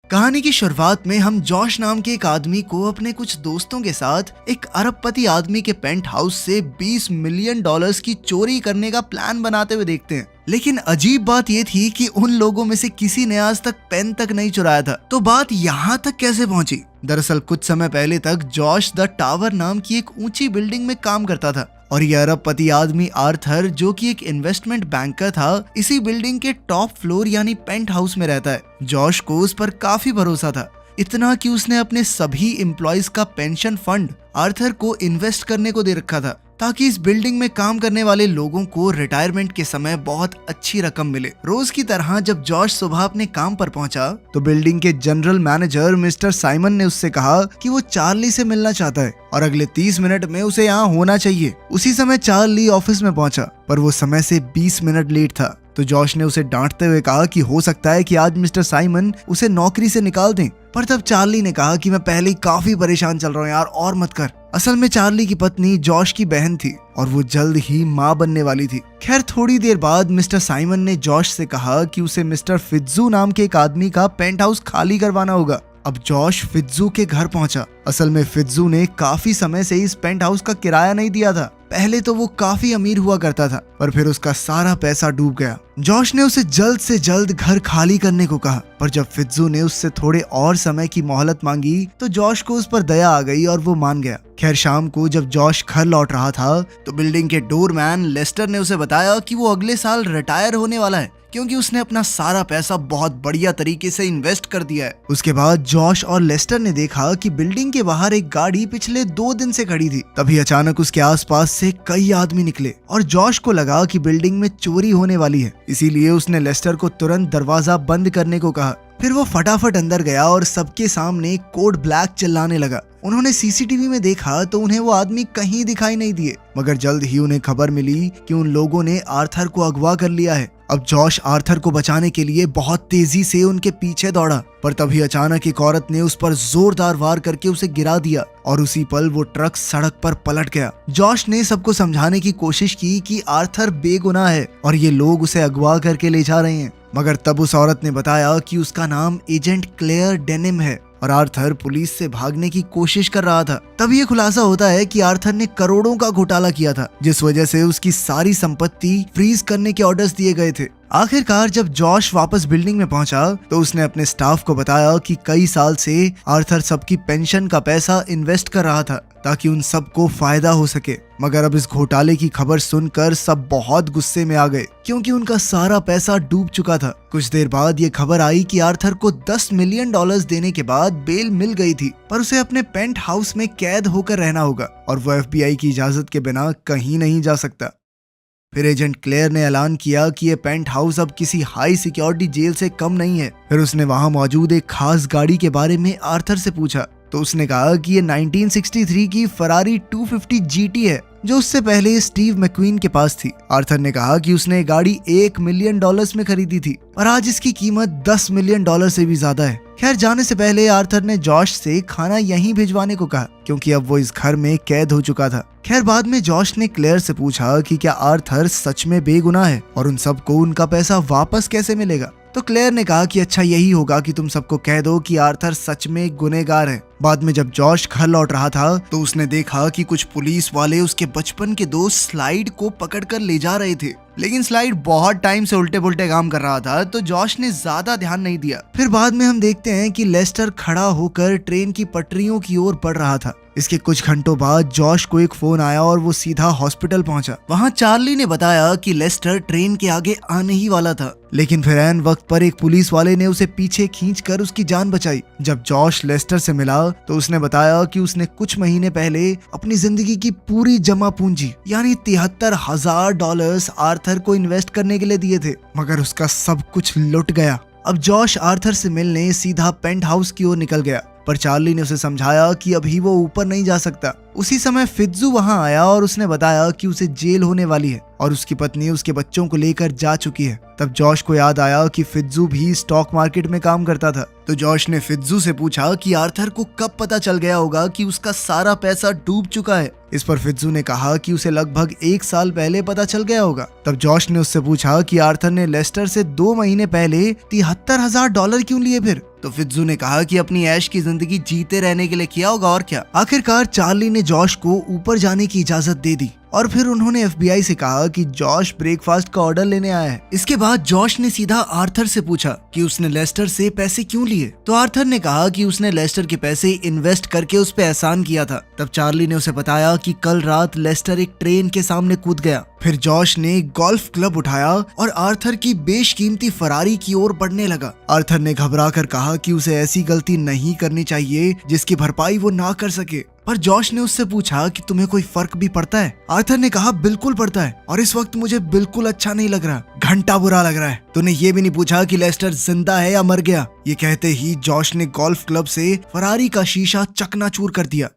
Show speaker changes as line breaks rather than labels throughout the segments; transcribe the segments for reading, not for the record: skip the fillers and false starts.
कहानी की शुरुआत में हम जॉश नाम के एक आदमी को अपने कुछ दोस्तों के साथ एक अरबपति आदमी के पेंट हाउस से 20 मिलियन डॉलर्स की चोरी करने का प्लान बनाते हुए देखते हैं। लेकिन अजीब बात ये थी कि उन लोगों में से किसी ने आज तक पेन तक नहीं चुराया था। तो बात यहाँ तक कैसे पहुंची? दरअसल कुछ समय पहले तक जॉश द टावर नाम की एक ऊंची बिल्डिंग में काम करता था और ये अरबपति आदमी आर्थर, जो कि एक इन्वेस्टमेंट बैंकर था, इसी बिल्डिंग के टॉप फ्लोर यानी पेंट हाउस में रहता है। जॉश को उस पर काफी भरोसा था, इतना कि उसने अपने सभी एम्प्लॉइज का पेंशन फंड आर्थर को इन्वेस्ट करने को दे रखा था, ताकि इस बिल्डिंग में काम करने वाले लोगों को रिटायरमेंट के समय बहुत अच्छी रकम मिले। रोज की तरह जब जॉश सुबह अपने काम पर पहुंचा तो बिल्डिंग के जनरल मैनेजर मिस्टर साइमन ने उससे कहा कि वो चार्ली से मिलना चाहता है और अगले 30 मिनट में उसे यहाँ होना चाहिए। उसी समय चार्ली ऑफिस में पहुंचा, पर वो समय से 20 मिनट लेट था। तो जॉश ने उसे डांटते हुए कहा कि हो सकता है कि आज मिस्टर साइमन उसे नौकरी से निकाल दें। पर तब चार्ली ने कहा कि मैं पहले ही काफी परेशान चल रहा हूँ यार, और मत कर। असल में चार्ली की पत्नी जॉश की बहन थी और वो जल्द ही माँ बनने वाली थी। खैर थोड़ी देर बाद मिस्टर साइमन ने जॉश से कहा कि उसे मिस्टर फित्जू नाम के एक आदमी का पेंट हाउस खाली करवाना होगा। अब जॉश फित्जू के घर पहुंचा। असल में फित्जू ने काफी समय से इस पेंट हाउस का किराया नहीं दिया था। पहले तो वो काफी अमीर हुआ करता था, पर फिर उसका सारा पैसा डूब गया। जॉश ने उसे जल्द से जल्द घर खाली करने को कहा, पर जब फित्जू ने उससे थोड़े और समय की मोहलत मांगी तो जॉश को उस पर दया आ गई और वो मान गया। खैर शाम को जब जॉश घर लौट रहा था तो बिल्डिंग के डोरमैन लेस्टर ने उसे बताया कि वो अगले साल रिटायर होने वाला है, क्योंकि उसने अपना सारा पैसा बहुत बढ़िया तरीके से इन्वेस्ट कर दिया है। उसके बाद जॉश और लेस्टर ने देखा कि बिल्डिंग के बाहर एक गाड़ी पिछले 2 दिन से खड़ी थी। तभी अचानक उसके आसपास से कई आदमी निकले और जॉश को लगा कि बिल्डिंग में चोरी होने वाली है, इसीलिए उसने लेस्टर को तुरंत दरवाजा बंद करने को कहा। फिर वो फटाफट अंदर गया और सबके सामने कोड ब्लैक चिल्लाने लगा। उन्होंने सीसीटीवी में देखा तो उन्हें वो आदमी कहीं दिखाई नहीं दिए, मगर जल्द ही उन्हें खबर मिली कि उन लोगों ने आर्थर को अगवा कर लिया है। अब जॉश आर्थर को बचाने के लिए बहुत तेजी से उनके पीछे दौड़ा, पर तभी अचानक एक औरत ने उस पर जोरदार वार करके उसे गिरा दिया और उसी पल वो ट्रक सड़क पर पलट गया। जॉश ने सबको समझाने की कोशिश की कि आर्थर बेगुनाह है और ये लोग उसे अगवा करके ले जा रहे हैं, मगर तब उस औरत ने बताया कि उसका नाम एजेंट क्लेयर डेनिम है और आर्थर पुलिस से भागने की कोशिश कर रहा था। तब ये खुलासा होता है कि आर्थर ने करोड़ों का घोटाला किया था, जिस वजह से उसकी सारी संपत्ति फ्रीज करने के ऑर्डर्स दिए गए थे। आखिरकार जब जॉश वापस बिल्डिंग में पहुंचा तो उसने अपने स्टाफ को बताया कि कई साल से आर्थर सबकी पेंशन का पैसा इन्वेस्ट कर रहा था ताकि उन सबको फायदा हो सके। मगर अब इस घोटाले की खबर सुनकर सब बहुत गुस्से में आ गए, क्योंकि उनका सारा पैसा डूब चुका था। कुछ देर बाद ये खबर आई कि आर्थर को 10 मिलियन डॉलर्स देने के बाद बेल मिल गई थी, पर उसे अपने पेंट हाउस में कैद होकर रहना होगा और वो FBI की इजाजत के बिना कहीं नहीं जा सकता। फिर एजेंट क्लेयर ने ऐलान किया कि ये पेंट हाउस अब किसी हाई सिक्योरिटी जेल से कम नहीं है। फिर उसने वहां मौजूद एक खास गाड़ी के बारे में आर्थर से पूछा तो उसने कहा कि ये 1963 की फरारी 250 GT है, जो उससे पहले स्टीव मैक्वीन के पास थी। आर्थर ने कहा कि उसने गाड़ी 1 मिलियन डॉलर्स में खरीदी थी और आज इसकी कीमत 10 मिलियन डॉलर से भी ज्यादा है। खैर जाने से पहले आर्थर ने जॉश से खाना यहीं भिजवाने को कहा, क्योंकि अब वो इस घर में कैद हो चुका था। खैर बाद में जॉश ने क्लेयर से पूछा कि क्या आर्थर सच में बेगुनाह है और उन सबको उनका पैसा वापस कैसे मिलेगा। तो क्लेयर ने कहा कि अच्छा यही होगा कि तुम सबको कह दो कि आर्थर सच में गुनहगार है। बाद में जब जॉश घर लौट रहा था तो उसने देखा कि कुछ पुलिस वाले उसके बचपन के दोस्त स्लाइड को पकड़कर ले जा रहे थे, लेकिन स्लाइड बहुत टाइम से उल्टे पुल्टे काम कर रहा था, तो जॉश ने ज्यादा ध्यान नहीं दिया। फिर बाद में हम देखते हैं कि लेस्टर खड़ा होकर ट्रेन की पटरियों की ओर बढ़ रहा था। इसके कुछ घंटों बाद जॉश को एक फोन आया और वो सीधा हॉस्पिटल पहुंचा। वहां चार्ली ने बताया कि लेस्टर ट्रेन के आगे आने ही वाला था, लेकिन फिर ऐन वक्त पर एक पुलिस वाले ने उसे पीछे खींचकर उसकी जान बचाई। जब जॉश लेस्टर से मिला तो उसने बताया कि उसने कुछ महीने पहले अपनी जिंदगी की पूरी जमा पूंजी यानी $73,000 आर्थर को इन्वेस्ट करने के लिए दिए थे, मगर उसका सब कुछ लुट गया। अब जॉश आर्थर से मिलने सीधा पेंट हाउस की ओर निकल गया, पर चार्ली ने उसे समझाया कि अभी वो ऊपर नहीं जा सकता। उसी समय फित्जू वहां आया और उसने बताया कि उसे जेल होने वाली है और उसकी पत्नी उसके बच्चों को लेकर जा चुकी है। तब जॉश को याद आया कि फित्जू भी स्टॉक मार्केट में काम करता था, तो जॉश ने फित्जू से पूछा कि आर्थर को कब पता चल गया होगा कि उसका सारा पैसा डूब चुका है। इस पर फित्जू ने कहा कि उसे लगभग 1 साल पहले पता चल गया होगा। तब जॉश ने उससे पूछा कि आर्थर ने लेस्टर से 2 महीने पहले $73,000 क्यों लिए। फिर तो फित्जू ने कहा कि अपनी ऐश की जिंदगी जीते रहने के लिए किया होगा और क्या। आखिरकार चार्ली ने जॉश को ऊपर जाने की इजाजत दे दी और फिर उन्होंने FBI से कहा कि जॉश ब्रेकफास्ट का ऑर्डर लेने आया है। इसके बाद जॉश ने सीधा आर्थर से पूछा कि उसने लेस्टर से पैसे क्यों लिए। तो आर्थर ने कहा कि उसने लेस्टर के पैसे इन्वेस्ट करके उस पे एहसान किया था। तब चार्ली ने उसे बताया कि कल रात लेस्टर एक ट्रेन के सामने कूद गया। फिर जॉश ने गोल्फ क्लब उठाया और आर्थर की बेशकीमती फरारी की ओर बढ़ने लगा। आर्थर ने घबरा कर कहा कि उसे ऐसी गलती नहीं करनी चाहिए जिसकी भरपाई वो ना कर सके। पर जॉश ने उससे पूछा कि तुम्हें कोई फर्क भी पड़ता है। आर्थर ने कहा बिल्कुल पड़ता है और इस वक्त मुझे बिल्कुल अच्छा नहीं लग रहा, घंटा बुरा लग रहा है। तूने ये भी नहीं पूछा कि लेस्टर जिंदा है या मर गया। ये कहते ही जॉश ने गोल्फ क्लब से फरारी का शीशा चकनाचूर कर दिया।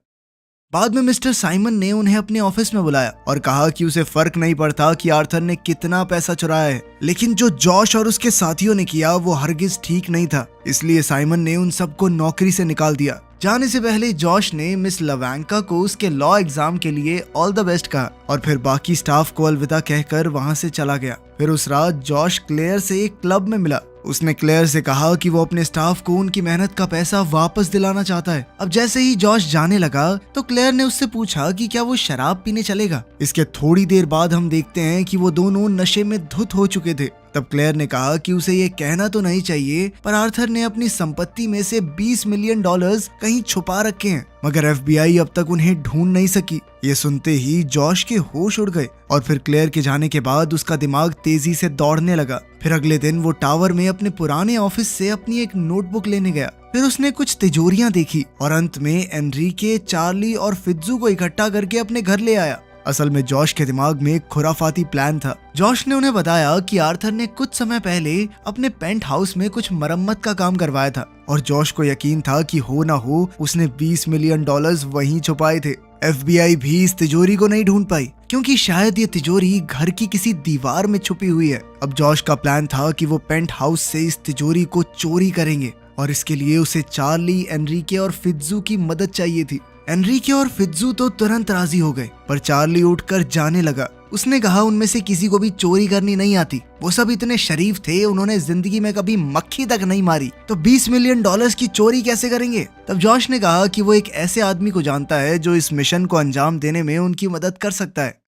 बाद में मिस्टर साइमन ने उन्हें अपने ऑफिस में बुलाया और कहा कि उसे फर्क नहीं पड़ता कि आर्थर ने कितना पैसा चुराया है, लेकिन जो जॉश और उसके साथियों ने किया वो हरगिज ठीक नहीं था। इसलिए साइमन ने उन सबको नौकरी से निकाल दिया। जाने से पहले जॉश ने मिस लवैंका को उसके लॉ एग्जाम के लिए ऑल द बेस्ट कहा और फिर बाकी स्टाफ को अलविदा कहकर वहां से चला गया। फिर उस रात जॉश क्लेयर से एक क्लब में मिला। उसने क्लेयर से कहा कि वो अपने स्टाफ को उनकी मेहनत का पैसा वापस दिलाना चाहता है। अब जैसे ही जॉश जाने लगा तो क्लेयर ने उससे पूछा कि क्या वो शराब पीने चलेगा। इसके थोड़ी देर बाद हम देखते हैं कि वो दोनों नशे में धुत हो चुके थे। तब क्लेयर ने कहा कि उसे ये कहना तो नहीं चाहिए, पर आर्थर ने अपनी संपत्ति में से $20 मिलियन कहीं छुपा रखे हैं, मगर FBI अब तक उन्हें ढूंढ नहीं सकी। ये सुनते ही जॉश के होश उड़ गए और फिर क्लेयर के जाने के बाद उसका दिमाग तेजी से दौड़ने लगा। फिर अगले दिन वो टावर में अपने पुराने ऑफिस से अपनी एक नोटबुक लेने गया। फिर उसने कुछ तिजोरियां देखी और अंत में एनरिके, चार्ली और फित्जू को इकट्ठा करके अपने घर ले आया। असल में जॉश के दिमाग में एक खुराफाती प्लान था। जॉश ने उन्हें बताया कि आर्थर ने कुछ समय पहले अपने पेंट हाउस में कुछ मरम्मत का काम करवाया था और जॉश को यकीन था कि हो ना हो उसने $20 मिलियन वहीं छुपाए थे। FBI भी इस तिजोरी को नहीं ढूंढ पाई क्योंकि शायद ये तिजोरी घर की किसी दीवार में छुपी हुई है। अब जॉश का प्लान था कि वो पेंट हाउस से इस तिजोरी को चोरी करेंगे और इसके लिए उसे चार्ली, एनरिके और फित्जू की मदद चाहिए थी। एनरिके और फित्जू तो तुरंत राजी हो गए, पर चार्ली उठकर जाने लगा। उसने कहा उनमें से किसी को भी चोरी करनी नहीं आती, वो सब इतने शरीफ थे, उन्होंने जिंदगी में कभी मक्खी तक नहीं मारी, तो $20 मिलियन की चोरी कैसे करेंगे। तब जॉश ने कहा कि वो एक ऐसे आदमी को जानता है जो इस मिशन को अंजाम देने में उनकी मदद कर सकता है।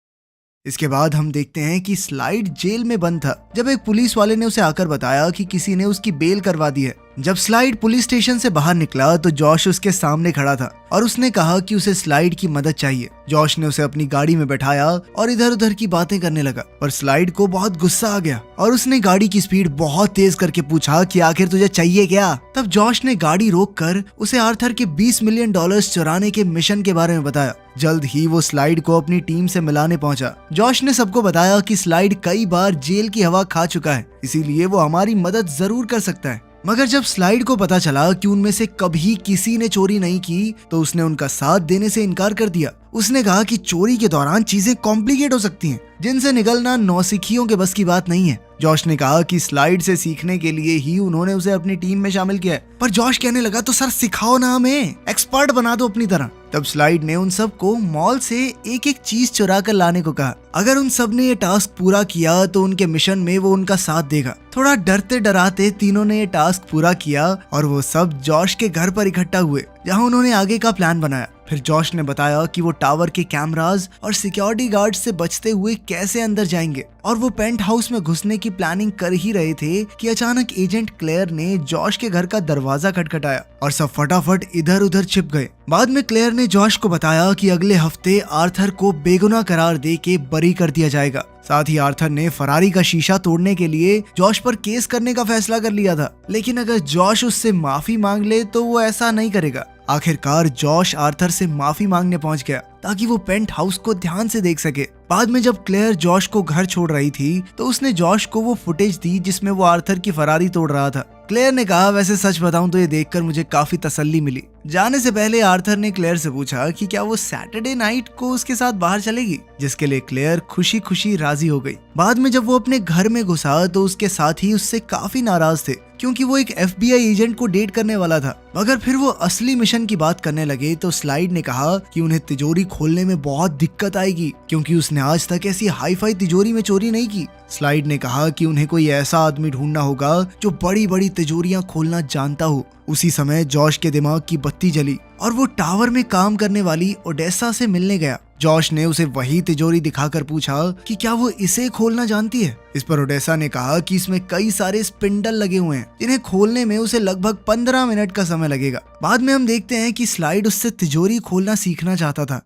इसके बाद हम देखते हैं कि स्लाइड जेल में बंद था जब एक पुलिस वाले ने उसे आकर बताया कि किसी ने उसकी बेल करवा दी है। जब स्लाइड पुलिस स्टेशन से बाहर निकला तो जॉश उसके सामने खड़ा था और उसने कहा कि उसे स्लाइड की मदद चाहिए। जॉश ने उसे अपनी गाड़ी में बैठाया और इधर उधर की बातें करने लगा, पर स्लाइड को बहुत गुस्सा आ गया और उसने गाड़ी की स्पीड बहुत तेज करके पूछा कि आखिर तुझे चाहिए क्या। तब जॉश ने गाड़ी रोककर उसे आर्थर के $20 मिलियन चुराने के मिशन के बारे में बताया। जल्द ही वो स्लाइड को अपनी टीम से मिलाने पहुंचा। जॉश ने सबको बताया कि स्लाइड कई बार जेल की हवा खा चुका है, इसीलिए वो हमारी मदद जरूर कर सकता है। मगर जब स्लाइड को पता चला कि उनमें से कभी किसी ने चोरी नहीं की तो उसने उनका साथ देने से इनकार कर दिया। उसने कहा कि चोरी के दौरान चीजें कॉम्प्लिकेट हो सकती हैं, जिनसे निकलना नौसिखियों के बस की बात नहीं है। जॉश ने कहा कि स्लाइड से सीखने के लिए ही उन्होंने उसे अपनी टीम में शामिल किया है, पर जॉश कहने लगा तो सर सिखाओ ना, हमें एक्सपर्ट बना दो अपनी तरह। तब स्लाइड ने उन सबको मॉल से एक एक चीज चुरा कर लाने को कहा। अगर उन सब ने ये टास्क पूरा किया तो उनके मिशन में वो उनका साथ देगा। थोड़ा डरते डराते तीनों ने ये टास्क पूरा किया और वो सब जॉश के घर पर इकट्ठा हुए, जहाँ उन्होंने आगे का प्लान बनाया। फिर जॉश ने बताया कि वो टावर के कैमरास और सिक्योरिटी गार्ड से बचते हुए कैसे अंदर जाएंगे, और वो पेंट हाउस में घुसने की प्लानिंग कर ही रहे थे कि अचानक एजेंट क्लेयर ने जॉश के घर का दरवाजा खटखटाया और सब फटाफट इधर उधर छिप गए। बाद में क्लेयर ने जॉश को बताया कि अगले हफ्ते आर्थर को बेगुनाह करार दे के बरी कर दिया जाएगा। साथ ही आर्थर ने फरारी का शीशा तोड़ने के लिए जॉश पर केस करने का फैसला कर लिया था, लेकिन अगर जॉश उससे माफी मांग ले तो वो ऐसा नहीं करेगा। आखिरकार जॉश आर्थर से माफी मांगने पहुंच गया ताकि वो पेंट हाउस को ध्यान से देख सके। बाद में जब क्लेयर जॉश को घर छोड़ रही थी तो उसने जॉश को वो फुटेज दी जिसमें वो आर्थर की फरारी तोड़ रहा था। क्लेयर ने कहा, वैसे सच बताऊं तो ये देखकर मुझे काफी तसल्ली मिली। जाने से पहले आर्थर ने क्लेयर से पूछा कि क्या वो सैटरडे नाइट को उसके साथ बाहर चलेगी, जिसके लिए क्लेयर खुशी खुशी राजी हो गई। बाद में जब वो अपने घर में घुसा तो उसके साथी उससे काफी नाराज थे क्योंकि वो एक FBI एजेंट को डेट करने वाला था। मगर फिर वो असली मिशन की बात करने लगे तो स्लाइड ने कहा कि उन्हें तिजोरी खोलने में बहुत दिक्कत आएगी क्योंकि उसने आज तक ऐसी हाई फाई तिजोरी में चोरी नहीं की। स्लाइड ने कहा कि उन्हें कोई ऐसा आदमी ढूंढना होगा जो बड़ी बड़ी तिजोरियां खोलना जानता हो। उसी समय जॉश के दिमाग की बत्ती जली और वो टावर में काम करने वाली ओडेसा से मिलने गया। जॉश ने उसे वही तिजोरी दिखाकर पूछा कि क्या वो इसे खोलना जानती है। इस पर ओडेसा ने कहा कि इसमें कई सारे स्पिंडल लगे हुए हैं जिन्हें खोलने में उसे लगभग 15 मिनट का समय लगेगा। बाद में हम देखते हैं कि स्लाइड उससे तिजोरी खोलना सीखना चाहता था।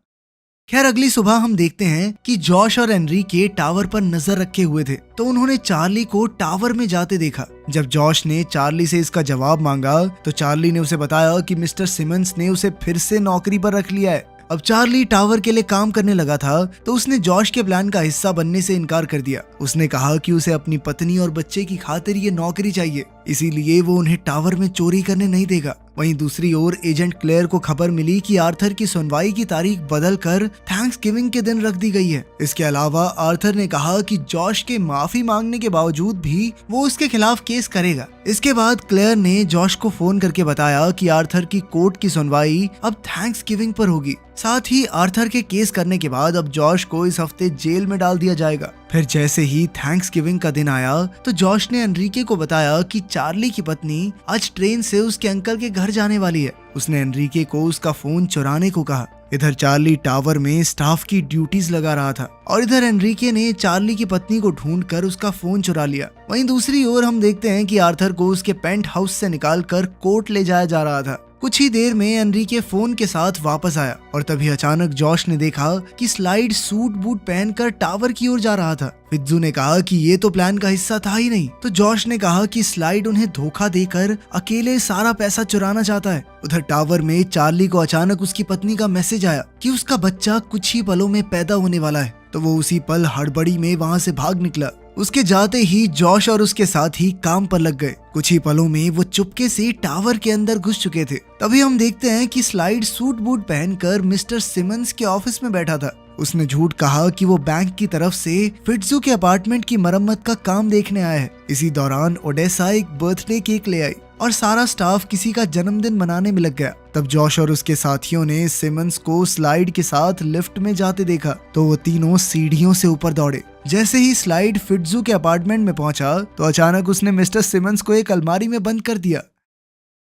खैर अगली सुबह हम देखते हैं कि जॉश और एनरिके टावर पर नजर रखे हुए थे तो उन्होंने चार्ली को टावर में जाते देखा। जब जॉश ने चार्ली से इसका जवाब मांगा तो चार्ली ने उसे बताया कि मिस्टर सिमंस ने उसे फिर से नौकरी पर रख लिया है। अब चार्ली टावर के लिए काम करने लगा था तो उसने जॉश के प्लान का हिस्सा बनने से इनकार कर दिया। उसने कहा कि उसे अपनी पत्नी और बच्चे की खातिर ये नौकरी चाहिए, इसीलिए वो उन्हें टावर में चोरी करने नहीं देगा। वहीं दूसरी ओर एजेंट क्लेयर को खबर मिली कि आर्थर की सुनवाई की तारीख बदलकर थैंक्सगिविंग के दिन रख दी गई है। इसके अलावा आर्थर ने कहा कि जॉश के माफी मांगने के बावजूद भी वो उसके खिलाफ केस करेगा। इसके बाद क्लेयर ने जॉश को फोन करके बताया कि आर्थर की कोर्ट की सुनवाई अब थैंक्सगिविंग पर होगी। साथ ही आर्थर के केस करने के बाद अब जॉश को इस हफ्ते जेल में डाल दिया जाएगा। फिर जैसे ही थैंक्सगिविंग का दिन आया तो जॉश ने एनरिके को बताया कि चार्ली की पत्नी आज ट्रेन से उसके अंकल के घर जाने वाली है। उसने एनरिके को उसका फोन चुराने को कहा। इधर चार्ली टावर में स्टाफ की ड्यूटीज लगा रहा था और इधर एनरिके ने चार्ली की पत्नी को ढूंढकर उसका फोन चुरा लिया। वहीं दूसरी ओर हम देखते हैं कि आर्थर को उसके पेंट हाउस से निकालकर कोर्ट ले जाया जा रहा था। कुछ ही देर में एनरिके फोन के साथ वापस आया और तभी अचानक जॉश ने देखा कि स्लाइड सूट बूट पहनकर टावर की ओर जा रहा था। फित्जू ने कहा कि ये तो प्लान का हिस्सा था ही नहीं। तो जॉश ने कहा कि स्लाइड उन्हें धोखा देकर अकेले सारा पैसा चुराना चाहता है। उधर टावर में चार्ली को अचानक उसकी पत्नी का मैसेज आया कि उसका बच्चा कुछ ही पलों में पैदा होने वाला है। तो वो उसी पल हड़बड़ी में वहाँ से भाग निकला। उसके जाते ही जॉश और उसके साथी काम पर लग गए। कुछ ही पलों में वो चुपके से टावर के अंदर घुस चुके थे। तभी हम देखते हैं कि स्लाइड सूट बूट पहनकर मिस्टर सिमंस के ऑफिस में बैठा था। उसने झूठ कहा कि वो बैंक की तरफ से फिट्जू के अपार्टमेंट की मरम्मत का काम देखने आया है। इसी दौरान ओडेसा एक बर्थडे केक ले आई और सारा स्टाफ किसी का जन्मदिन मनाने में लग गया। तब जॉश और उसके साथियों ने सिमंस को स्लाइड के साथ लिफ्ट में जाते देखा तो वो तीनों सीढ़ियों से ऊपर दौड़े। जैसे ही स्लाइड फिट्जू के अपार्टमेंट में पहुंचा तो अचानक उसने मिस्टर सिमंस को एक अलमारी में बंद कर दिया।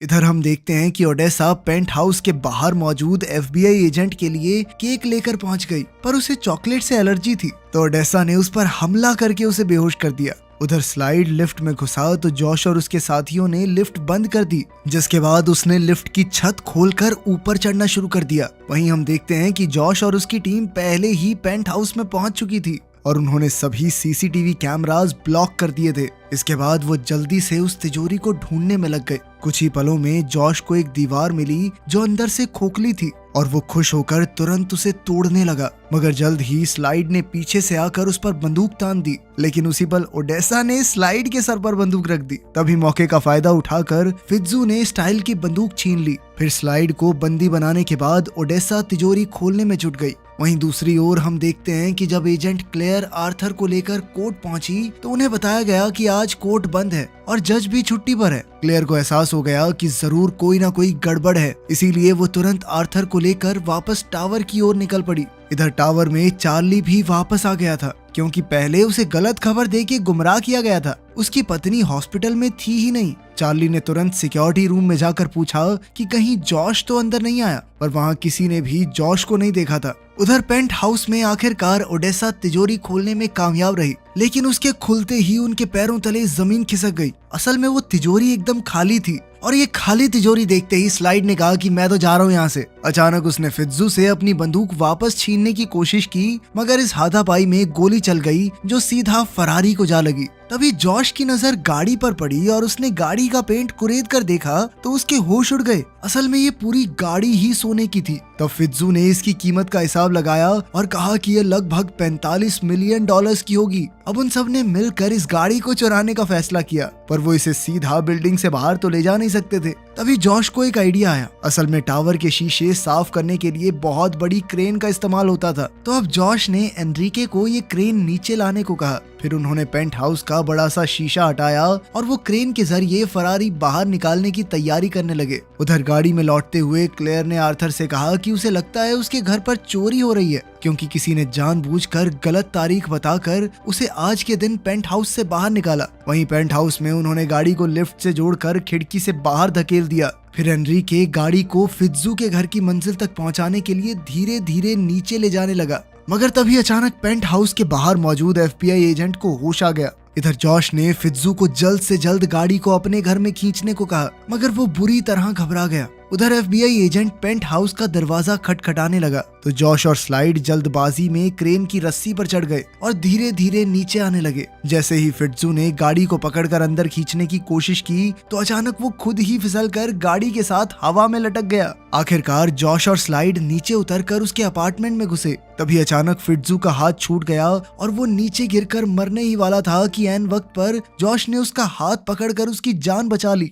इधर हम देखते हैं कि ओडेसा पेंट हाउस के बाहर मौजूद FBI एजेंट के लिए केक लेकर पहुंच गई, पर उसे चॉकलेट से एलर्जी थी तो ओडेसा ने उस पर हमला करके उसे बेहोश कर दिया। उधर स्लाइड लिफ्ट में घुसा तो जॉश और उसके साथियों ने लिफ्ट बंद कर दी, जिसके बाद उसने लिफ्ट की छत खोलकर ऊपर चढ़ना शुरू कर दिया। वहीं हम देखते हैं कि जॉश और उसकी टीम पहले ही पेंट हाउस में पहुंच चुकी थी और उन्होंने सभी CCTV कैमरास ब्लॉक कर दिए थे। इसके बाद वो जल्दी से उस तिजोरी को ढूंढने में लग गए। कुछ ही पलों में जॉश को एक दीवार मिली जो अंदर से खोखली थी और वो खुश होकर तुरंत उसे तोड़ने लगा, मगर जल्द ही स्लाइड ने पीछे से आकर उस पर बंदूक तान दी। लेकिन उसी पल ओडेसा ने स्लाइड के सर पर बंदूक रख दी। तभी मौके का फायदा उठाकर फित्जू ने स्टाइल की बंदूक छीन ली। फिर स्लाइड को बंदी बनाने के बाद ओडेसा तिजोरी खोलने में जुट गई। वहीं दूसरी ओर हम देखते हैं कि जब एजेंट क्लेयर आर्थर को लेकर कोर्ट पहुंची तो उन्हें बताया गया कि आज कोर्ट बंद है और जज भी छुट्टी पर है। क्लेयर को एहसास हो गया कि जरूर कोई ना कोई गड़बड़ है, इसीलिए वो तुरंत आर्थर को लेकर वापस टावर की ओर निकल पड़ी। इधर टावर में चार्ली भी वापस आ गया था क्योंकि पहले उसे गलत खबर देके गुमराह किया गया था। उसकी पत्नी हॉस्पिटल में थी ही नहीं। चार्ली ने तुरंत सिक्योरिटी रूम में जाकर पूछा कि कहीं जॉश तो अंदर नहीं आया, पर वहाँ किसी ने भी जॉश को नहीं देखा था। उधर पेंट हाउस में आखिरकार ओडेसा तिजोरी खोलने में कामयाब रही, लेकिन उसके खुलते ही उनके पैरों तले जमीन खिसक गई। असल में वो तिजोरी एकदम खाली थी और ये खाली तिजोरी देखते ही स्लाइड ने कहा कि मैं तो जा रहा हूँ यहाँ से। अचानक उसने फित्जू से अपनी बंदूक वापस छीनने की कोशिश की, मगर इस हाथापाई में गोली चल गई जो सीधा फरारी को जा लगी। तभी जॉश की नजर गाड़ी पर पड़ी और उसने गाड़ी का पेंट कुरेद कर देखा तो उसके होश उड़ गए। असल में ये पूरी गाड़ी ही सोने की थी। तब फित्जू ने इसकी कीमत का हिसाब लगाया और कहा कि ये लगभग $45 मिलियन की होगी। अब उन सब ने मिलकर इस गाड़ी को चुराने का फैसला किया, पर वो इसे सीधा बिल्डिंग से बाहर तो ले जा नहीं सकते थे। तभी जॉश को एक आइडिया आया। असल में टावर के शीशे साफ करने के लिए बहुत बड़ी क्रेन का इस्तेमाल होता था, तो अब जॉश ने एनरिके को ये क्रेन नीचे लाने को कहा। फिर उन्होंने पेंट हाउस का का बड़ा सा शीशा हटाया और वो क्रेन के जरिए फरारी बाहर निकालने की तैयारी करने लगे। उधर गाड़ी में लौटते हुए क्लेयर ने आर्थर से कहा कि उसे लगता है उसके घर पर चोरी हो रही है, क्योंकि किसी ने जानबूझकर गलत तारीख बताकर उसे आज के दिन पेंट हाउस से बाहर निकाला। वहीं पेंट हाउस में उन्होंने गाड़ी को लिफ्ट से जोड़कर खिड़की से बाहर धकेल दिया। फिर एनरिके गाड़ी को फित्जू के घर की मंजिल तक पहुंचाने के लिए धीरे धीरे नीचे ले जाने लगा, मगर तभी अचानक पेंट हाउस के बाहर मौजूद FBI एजेंट को होश आ गया। इधर जॉश ने फित्जू को जल्द से जल्द गाड़ी को अपने घर में खींचने को कहा, मगर वो बुरी तरह घबरा गया। उधर FBI एजेंट पेंट हाउस का दरवाजा खटखटाने लगा तो जॉश और स्लाइड जल्दबाजी में क्रेन की रस्सी पर चढ़ गए और धीरे धीरे नीचे आने लगे। जैसे ही फित्जू ने गाड़ी को पकड़कर अंदर खींचने की कोशिश की तो अचानक वो खुद ही फिसलकर गाड़ी के साथ हवा में लटक गया। आखिरकार जॉश और स्लाइड नीचे उतरकर उसके अपार्टमेंट में घुसे। तभी अचानक फित्जू का हाथ छूट गया और वो नीचे गिरकर मरने ही वाला था कि ऐन वक्त पर जॉश ने उसका हाथ पकड़कर उसकी जान बचा ली।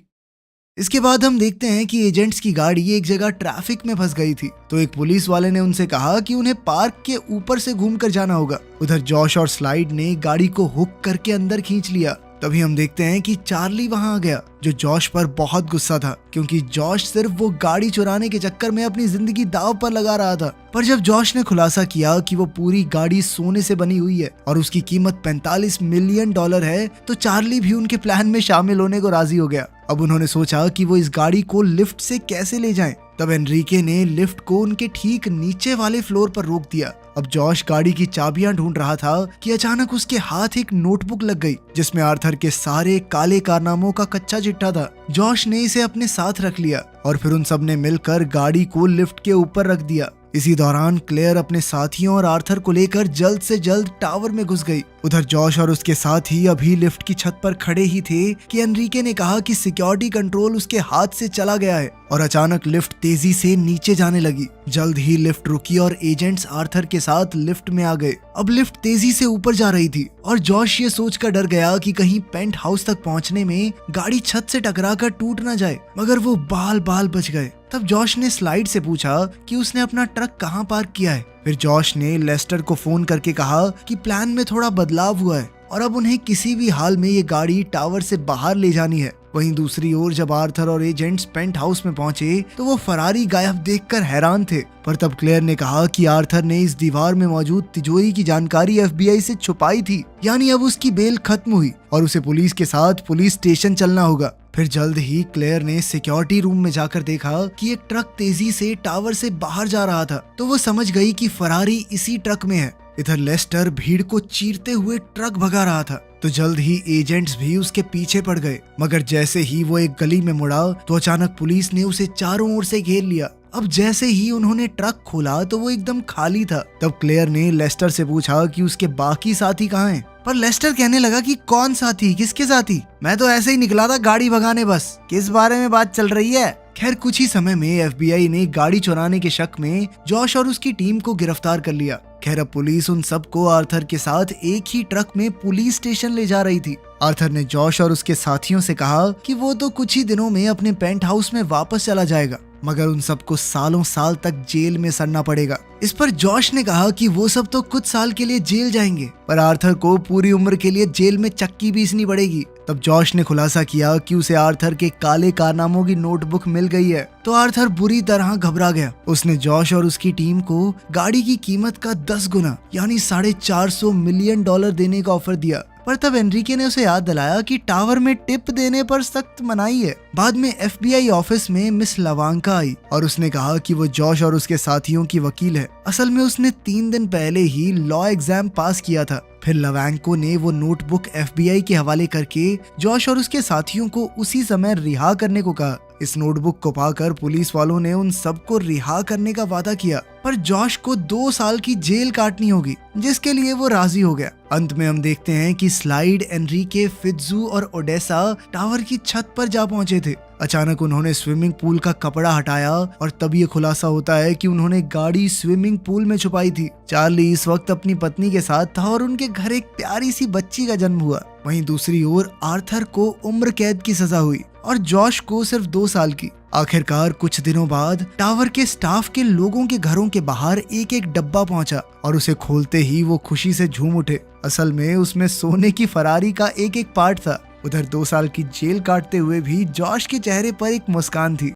इसके बाद हम देखते हैं कि एजेंट्स की गाड़ी एक जगह ट्रैफिक में फंस गई थी, तो एक पुलिस वाले ने उनसे कहा कि उन्हें पार्क के ऊपर से घूमकर जाना होगा। उधर जॉश और स्लाइड ने गाड़ी को हुक करके अंदर खींच लिया। तभी हम देखते हैं कि चार्ली वहां आ गया, जो जॉश पर बहुत गुस्सा था, क्योंकि जॉश सिर्फ वो गाड़ी चुराने के चक्कर में अपनी जिंदगी दांव पर लगा रहा था। पर जब जॉश ने खुलासा किया कि वो पूरी गाड़ी सोने से बनी हुई है और उसकी कीमत $45 मिलियन है, तो चार्ली भी उनके प्लान में शामिल होने को राजी हो गया। अब उन्होंने सोचा कि वो इस गाड़ी को लिफ्ट से कैसे ले जाएं। तब एनरिके ने लिफ्ट को उनके ठीक नीचे वाले फ्लोर पर रोक दिया। अब जॉश गाड़ी की चाबियां ढूंढ रहा था कि अचानक उसके हाथ एक नोटबुक लग गई, जिसमें आर्थर के सारे काले कारनामों का कच्चा चिट्ठा था। जॉश ने इसे अपने साथ रख लिया और फिर उन सब ने मिलकर गाड़ी को लिफ्ट के ऊपर रख दिया। इसी दौरान क्लेयर अपने साथियों और आर्थर को लेकर जल्द से जल्द टावर में घुस गई। उधर जॉश और उसके साथी अभी लिफ्ट की छत पर खड़े ही थे कि एनरिके ने कहा कि सिक्योरिटी कंट्रोल उसके हाथ से चला गया है और अचानक लिफ्ट तेजी से नीचे जाने लगी। जल्द ही लिफ्ट रुकी और एजेंट्स आर्थर के साथ लिफ्ट में आ गए। अब लिफ्ट तेजी से ऊपर जा रही थी और जॉश ये सोचकर डर गया कि कहीं पेंट हाउस तक पहुंचने में गाड़ी छत से टकराकर टूट न जाए, मगर वो बाल बाल बच गए। तब जॉश ने स्लाइड से पूछा कि उसने अपना ट्रक कहाँ पार्क किया है। फिर जॉश ने लेस्टर को फोन करके कहा कि प्लान में थोड़ा बदलाव हुआ है और अब उन्हें किसी भी हाल में ये गाड़ी टावर से बाहर ले जानी है। वहीं दूसरी ओर जब आर्थर और एजेंट्स पेंट हाउस में पहुंचे तो वो फरारी गायब देखकर हैरान थे। पर तब क्लेयर ने कहा कि आर्थर ने इस दीवार में मौजूद तिजोरी की जानकारी FBI से छुपाई थी, यानी अब उसकी बेल खत्म हुई और उसे पुलिस के साथ पुलिस स्टेशन चलना होगा। फिर जल्द ही क्लेयर ने सिक्योरिटी रूम में जाकर देखा कि एक ट्रक तेजी से टावर से बाहर जा रहा था, तो वो समझ गई कि फरारी इसी ट्रक में है। इधर लेस्टर भीड़ को चीरते हुए ट्रक भगा रहा था, तो जल्द ही एजेंट्स भी उसके पीछे पड़ गए। मगर जैसे ही वो एक गली में मुड़ा तो अचानक पुलिस ने उसे चारों ओर से घेर लिया। अब जैसे ही उन्होंने ट्रक खोला तो वो एकदम खाली था। तब क्लेयर ने लेस्टर से पूछा कि उसके बाकी साथी कहाँ हैं? पर लेस्टर कहने लगा कि कौन साथी, किसके साथी? मैं तो ऐसे ही निकला था गाड़ी भगाने, बस किस बारे में बात चल रही है? खैर कुछ ही समय में FBI ने गाड़ी चुराने के शक में जॉश और उसकी टीम को गिरफ्तार कर लिया। खैर अब पुलिस उन सबको आर्थर के साथ एक ही ट्रक में पुलिस स्टेशन ले जा रही थी। आर्थर ने जॉश और उसके साथियों से कहा कि वो तो कुछ ही दिनों में अपने पेंट हाउस में वापस चला जाएगा, मगर उन सबको सालों साल तक जेल में सड़ना पड़ेगा। इस पर जॉश ने कहा कि वो सब तो कुछ साल के लिए जेल जाएंगे, पर आर्थर को पूरी उम्र के लिए जेल में चक्की पीसनी पड़ेगी। तब जॉश ने खुलासा किया कि उसे आर्थर के काले कारनामों की नोटबुक मिल गई है, तो आर्थर बुरी तरह घबरा गया। उसने जॉश और उसकी टीम को गाड़ी की कीमत का 10 गुना यानी $450 मिलियन देने का ऑफर दिया। पर तब एनरिके ने उसे याद दिलाया कि टावर में टिप देने पर सख्त मनाही है। बाद में FBI ऑफिस में मिस लवांका आई और उसने कहा कि वो जॉश और उसके साथियों की वकील है। असल में उसने 3 दिन पहले ही लॉ एग्जाम पास किया था। फिर लवांको ने वो नोटबुक FBI के हवाले करके जॉश और उसके साथियों को उसी समय रिहा करने को कहा। इस नोटबुक को पाकर पुलिस वालों ने उन सबको रिहा करने का वादा किया, पर जॉश को 2 साल की जेल काटनी होगी, जिसके लिए वो राजी हो गया। अंत में हम देखते हैं कि स्लाइड, एनरिके, फित्जू और ओडेसा टावर की छत पर जा पहुंचे थे। अचानक उन्होंने स्विमिंग पूल का कपड़ा हटाया और तब ये खुलासा होता है कि उन्होंने गाड़ी स्विमिंग पूल में छुपाई थी। चार्ली इस वक्त अपनी पत्नी के साथ था और उनके घर एक प्यारी सी बच्ची का जन्म हुआ। वहीं दूसरी ओर आर्थर को उम्र कैद की सजा हुई और जॉश को सिर्फ 2 साल की। आखिरकार कुछ दिनों बाद टावर के स्टाफ के लोगों के घरों के बाहर एक एक डब्बा पहुंचा और उसे खोलते ही वो खुशी से झूम उठे। असल में उसमें सोने की फरारी का एक एक पार्ट था। उधर 2 साल की जेल काटते हुए भी जॉश के चेहरे पर एक मुस्कान थी।